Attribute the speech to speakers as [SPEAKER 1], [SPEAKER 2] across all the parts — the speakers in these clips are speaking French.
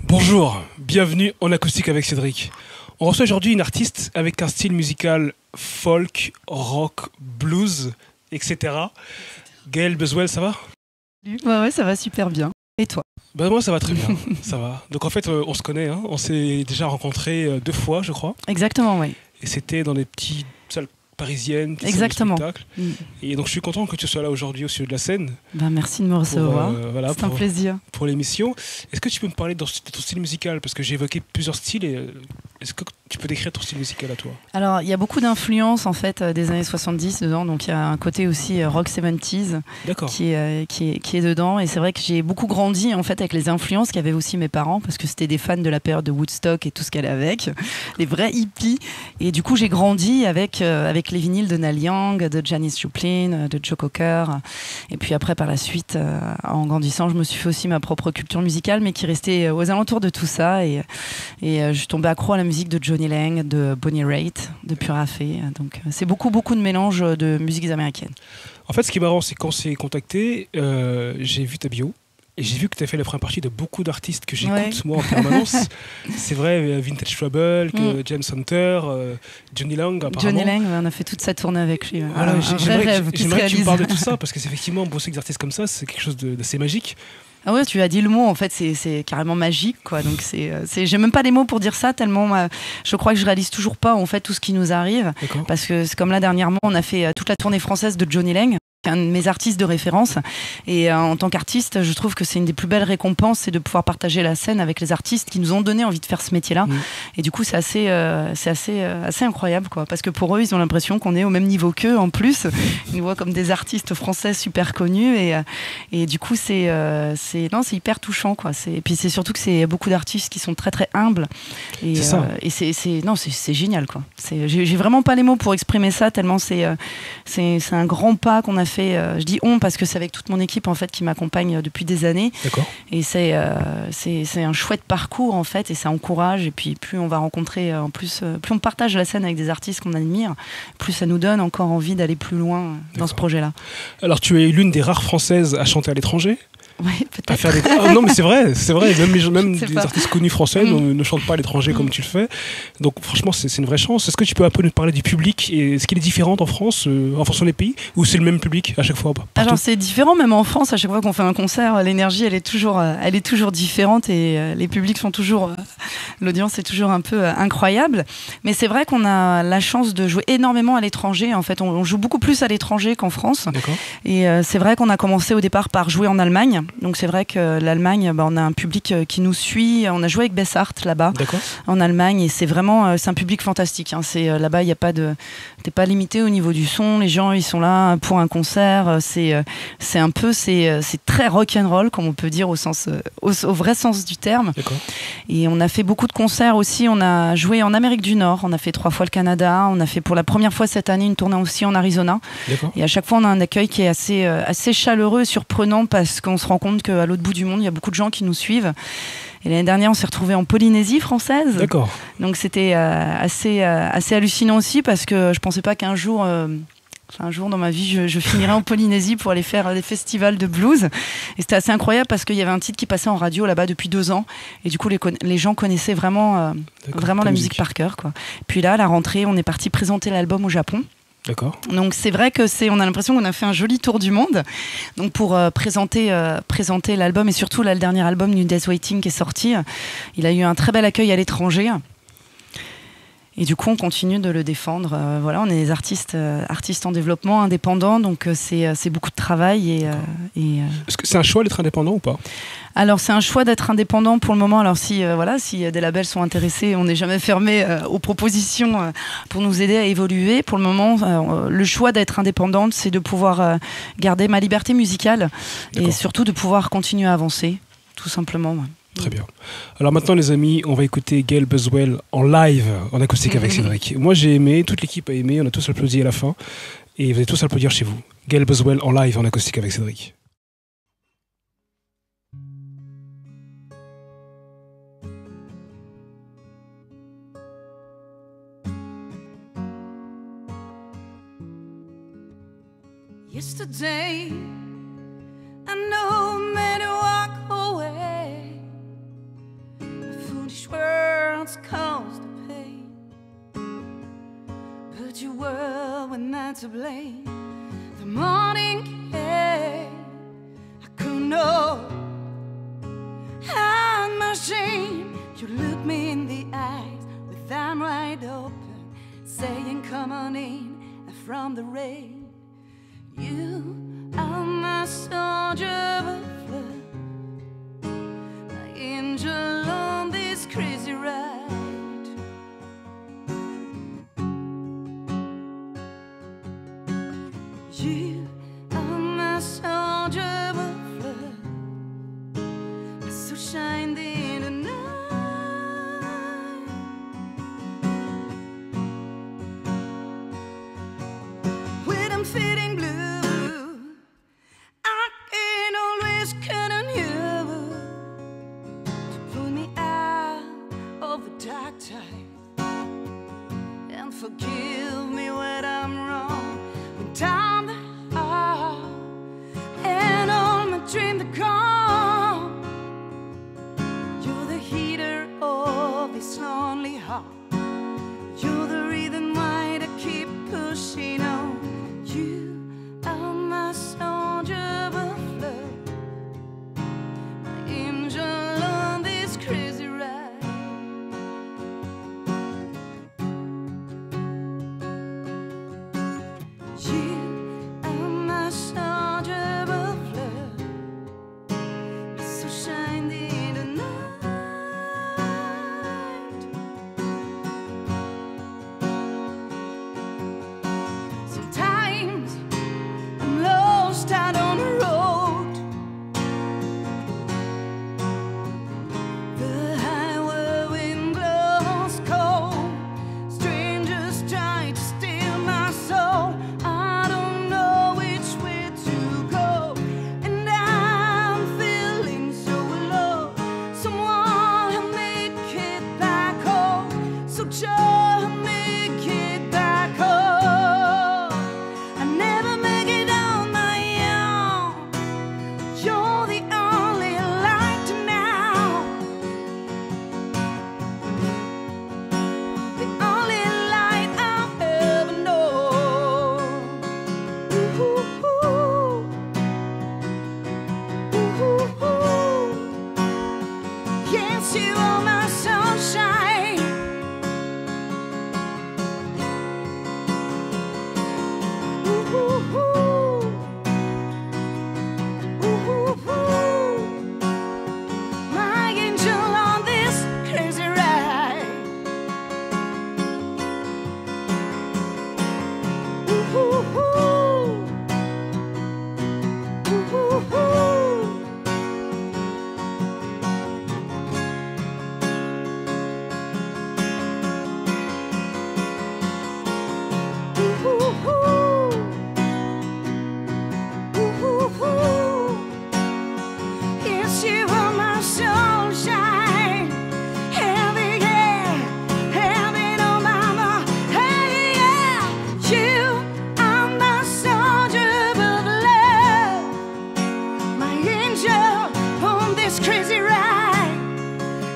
[SPEAKER 1] Bonjour, bienvenue en acoustique avec Cédric. On reçoit aujourd'hui une artiste avec un style musical folk, rock, blues, etc. Gaëlle Buswell, ça va?
[SPEAKER 2] Ouais, ça va super bien. Et toi?
[SPEAKER 1] Ben moi ça va très bien, ça va. Donc en fait on se connaît, hein. On s'est déjà rencontrés 2 fois je crois.
[SPEAKER 2] Exactement, oui.
[SPEAKER 1] Et c'était dans des petites salles parisiennes, petites
[SPEAKER 2] Exactement.
[SPEAKER 1] salles de spectacle. Et donc je suis content que tu sois là aujourd'hui au Studio de la Scène.
[SPEAKER 2] Ben, merci de me recevoir.
[SPEAKER 1] Voilà,
[SPEAKER 2] c'est un plaisir.
[SPEAKER 1] Pour l'émission. Est-ce que tu peux me parler de ton style musical? Parce que j'ai évoqué plusieurs styles. Et, est-ce que tu peux décrire ton style musical à toi?
[SPEAKER 2] Alors, il y a beaucoup d'influences en fait des années 70 dedans. Donc, il y a un côté aussi rock 70s qui est dedans. Et c'est vrai que j'ai beaucoup grandi en fait avec les influences qu'avaient aussi mes parents parce que c'était des fans de la période de Woodstock et tout ce qu'elle avait avec. Les vrais hippies. Et du coup, j'ai grandi avec les vinyles de Neil Young, de Janis Joplin, de Joe Cocker. Et puis après, par la suite, en grandissant, je me suis fait aussi ma propre culture musicale, mais qui restait aux alentours de tout ça. Et je suis tombée accro à la musique de Johnny Lang, de Bonnie Raitt, de Pura Fé. Donc c'est beaucoup de mélange de musiques américaines.
[SPEAKER 1] En fait, ce qui est marrant, c'est quand on s'est contacté, j'ai vu ta bio. Et j'ai vu que tu as fait la première partie de beaucoup d'artistes que j'écoute moi en permanence. C'est vrai, Vintage Trouble, James Hunter, Johnny Lang apparemment.
[SPEAKER 2] Johnny Lang, on a fait toute sa tournée avec lui.
[SPEAKER 1] Voilà, j'aimerais que tu me parles de tout
[SPEAKER 2] ça.
[SPEAKER 1] ça, parce que c'est effectivement bosser avec des artistes comme ça, c'est quelque chose d'assez magique.
[SPEAKER 2] Ah ouais, tu as dit le mot, en fait, c'est carrément magique, quoi. Donc j'ai même pas les mots pour dire ça, tellement je crois que je réalise toujours pas en fait tout ce qui nous arrive. Parce que c'est comme là dernièrement, on a fait toute la tournée française de Johnny Lang, un de mes artistes de référence, et en tant qu'artiste je trouve que c'est une des plus belles récompenses, c'est de pouvoir partager la scène avec les artistes qui nous ont donné envie de faire ce métier là. Et du coup c'est assez incroyable, quoi, parce que pour eux ils ont l'impression qu'on est au même niveau qu'eux. En plus ils nous voient comme des artistes français super connus, et du coup c'est hyper touchant, quoi. Et puis c'est surtout que c'est beaucoup d'artistes qui sont très très humbles, et c'est génial, quoi. J'ai vraiment pas les mots pour exprimer ça, tellement c'est un grand pas qu'on a fait. Je dis on parce que c'est avec toute mon équipe en fait qui m'accompagne depuis des années. Et c'est un chouette parcours en fait, et ça encourage. Et puis plus on va rencontrer, en plus plus on partage la scène avec des artistes qu'on admire, plus ça nous donne encore envie d'aller plus loin dans ce projet-là. Alors
[SPEAKER 1] tu es l'une des rares Françaises à chanter à l'étranger.
[SPEAKER 2] Oui, peut-être.
[SPEAKER 1] Non, mais c'est vrai. Même des artistes connus français ne chantent pas à l'étranger comme tu le fais. Donc, franchement, c'est une vraie chance. Est-ce que tu peux un peu nous parler du public? Et est-ce qu'il est différent en France, en fonction des pays? Ou c'est le même public à chaque fois?
[SPEAKER 2] Alors, c'est différent, même en France. À chaque fois qu'on fait un concert, l'énergie, elle est toujours différente, et les publics sont toujours. L'audience est toujours un peu incroyable. Mais c'est vrai qu'on a la chance de jouer énormément à l'étranger. En fait, on joue beaucoup plus à l'étranger qu'en France. Et c'est vrai qu'on a commencé au départ par jouer en Allemagne. Donc c'est vrai que l'Allemagne, on a un public qui nous suit. On a joué avec Bessart là-bas, en Allemagne, et c'est un public fantastique, hein. Là-bas, t'es pas limité au niveau du son. Les gens, ils sont là pour un concert. C'est très rock and roll, comme on peut dire au vrai sens du terme. Et on a fait beaucoup de concerts aussi. On a joué en Amérique du Nord. On a fait 3 fois le Canada. On a fait pour la première fois cette année une tournée aussi en Arizona. Et à chaque fois, on a un accueil qui est assez chaleureux et surprenant, parce qu'on se rend compte qu'à l'autre bout du monde, il y a beaucoup de gens qui nous suivent. Et l'année dernière, on s'est retrouvés en Polynésie française. Donc c'était assez hallucinant aussi, parce que je pensais pas qu'un jour dans ma vie, je finirais en Polynésie pour aller faire des festivals de blues. Et c'était assez incroyable, parce qu'il y avait un titre qui passait en radio là-bas depuis 2 ans. Et du coup, les gens connaissaient vraiment la musique par cœur, quoi. Puis là, à la rentrée, on est parti présenter l'album au Japon. Donc c'est vrai que on a l'impression qu'on a fait un joli tour du monde. Donc pour présenter l'album, et surtout là, le dernier album, New Day's Waiting, qui est sorti, il a eu un très bel accueil à l'étranger. Et du coup, on continue de le défendre. Voilà, on est des artistes en développement, indépendants, donc c'est beaucoup de travail.
[SPEAKER 1] Est-ce que c'est un choix d'être indépendant ou pas?
[SPEAKER 2] Alors c'est un choix d'être indépendant pour le moment. Alors si des labels sont intéressés, on n'est jamais fermé aux propositions pour nous aider à évoluer. Pour le moment, le choix d'être indépendante, c'est de pouvoir garder ma liberté musicale, et surtout de pouvoir continuer à avancer, tout simplement.
[SPEAKER 1] Très bien. Alors maintenant, les amis, on va écouter Gaëlle Buswell en live, en acoustique avec Cédric. Moi, j'ai aimé, toute l'équipe a aimé, on a tous applaudi à la fin, et vous allez tous applaudir chez vous. Gaëlle Buswell en live, en acoustique avec Cédric.
[SPEAKER 2] Yesterday, I know made you walk away. My foolish words caused the pain, but you were not to blame. The morning came, I couldn't know how much shame. You looked me in the eyes with them wide open, saying, "Come on in from the rain." You are my soldier of love, my angel on this crazy ride. You are my soldier of love, my soul shined in the night. When I'm feeling blue, dark time, and forgive me when I'm wrong. When down the hall and all my dreams are gone, you're the heater of this lonely heart. You're the reason why I keep pushing on. You are my soldier of love, my angel on this crazy ride. Out on the road, the highway wind blows cold. Strangers try to steal my soul. I don't know which way to go, and I'm feeling so alone. Someone help me get back home. So just make it back home. I never make it on. You're the only light now, the only light I've ever known. Ooh, ooh, ooh, ooh. Yes, you are my sunshine. Ooh, ooh, ooh. Yes, you are my sunshine. Heavy, yeah, heavy, no mama. Hey, yeah, you are my soldier of love, my angel on this crazy ride.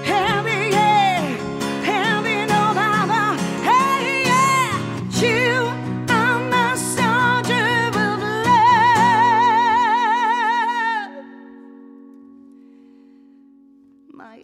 [SPEAKER 2] Heavy, yeah, heavy, no mama. Hey, yeah, you are my soldier of love, my